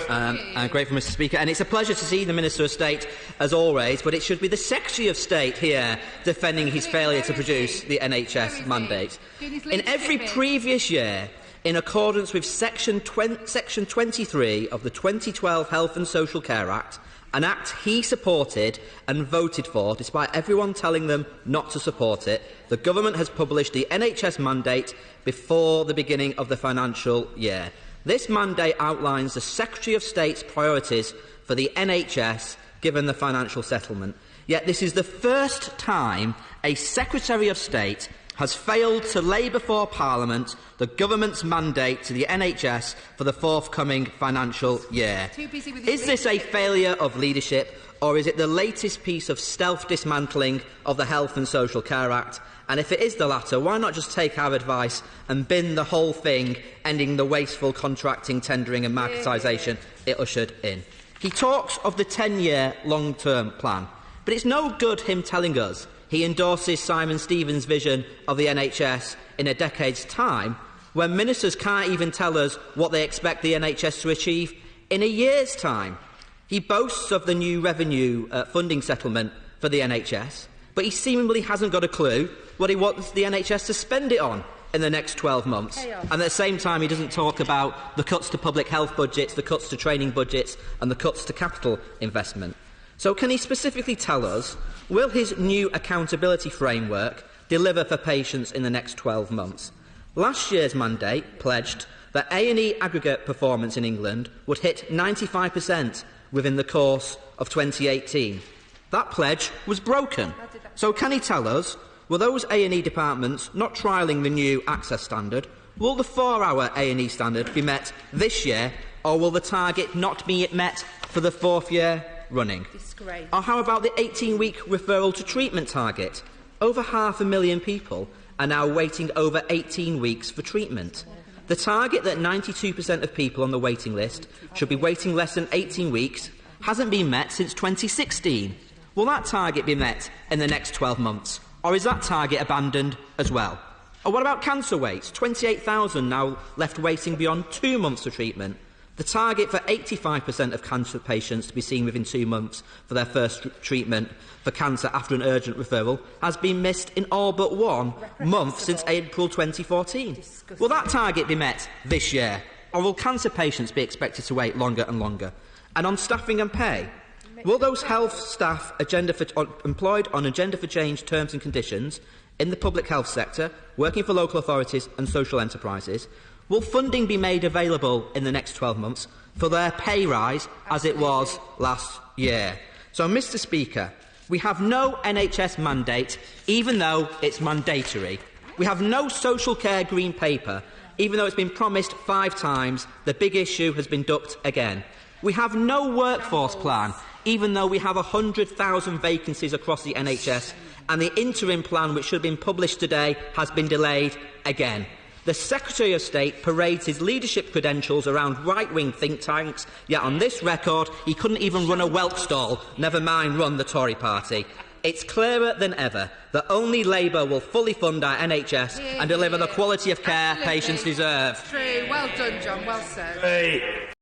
I'm grateful, Mr Speaker. And it's a pleasure to see the Minister of State, as always, but it should be the Secretary of State here defending his failure to produce the NHS mandate. In every previous year, in accordance with Section 23 of the 2012 Health and Social Care Act, an act he supported and voted for, despite everyone telling them not to support it, the Government has published the NHS mandate before the beginning of the financial year. This mandate outlines the Secretary of State's priorities for the NHS given the financial settlement. Yet this is the first time a Secretary of State has failed to lay before Parliament the Government's mandate to the NHS for the forthcoming financial year. Is this a failure of leadership, or is it the latest piece of stealth dismantling of the Health and Social Care Act? And if it is the latter, why not just take our advice and bin the whole thing, ending the wasteful contracting, tendering and marketisation it ushered in? He talks of the 10-year long-term plan, but it's no good him telling us he endorses Simon Stevens' vision of the NHS in a decade's time, when ministers can't even tell us what they expect the NHS to achieve in a year's time. He boasts of the new revenue funding settlement for the NHS, but he seemingly hasn't got a clue what he wants the NHS to spend it on in the next 12 months. And at the same time, he doesn't talk about the cuts to public health budgets, the cuts to training budgets and the cuts to capital investment. So can he specifically tell us, will his new accountability framework deliver for patients in the next 12 months? Last year's mandate pledged that A&E aggregate performance in England would hit 95% within the course of 2018. That pledge was broken. So can he tell us, will those A&E departments not trialling the new access standard, will the 4-hour A&E standard be met this year, or will the target not be met for the 4th year running? Disgrace. Or how about the 18-week referral to treatment target? Over 500,000 people are now waiting over 18 weeks for treatment. The target that 92% of people on the waiting list should be waiting less than 18 weeks hasn't been met since 2016. Will that target be met in the next 12 months? Or is that target abandoned as well? Or what about cancer waits? 28,000 now left waiting beyond 2 months for treatment. The target for 85% of cancer patients to be seen within 2 months for their first treatment for cancer after an urgent referral has been missed in all but 1 month since April 2014. Will that target be met this year? Or will cancer patients be expected to wait longer and longer? And on staffing and pay, will those health staff employed on Agenda for Change terms and conditions in the public health sector, working for local authorities and social enterprises, will funding be made available in the next 12 months for their pay rise as it was last year? So, Mr Speaker, we have no NHS mandate, even though it's mandatory. We have no social care green paper, even though it's been promised 5 times. The big issue has been ducked again. We have no workforce plan, even though we have 100,000 vacancies across the NHS, and the interim plan, which should have been published today, has been delayed again. The Secretary of State parades his leadership credentials around right-wing think tanks, yet on this record he couldn't even run a whelk stall, never mind run the Tory party. It's clearer than ever that only Labour will fully fund our NHS and deliver the quality of care patients deserve. True. Well done, John. Well said. Hey.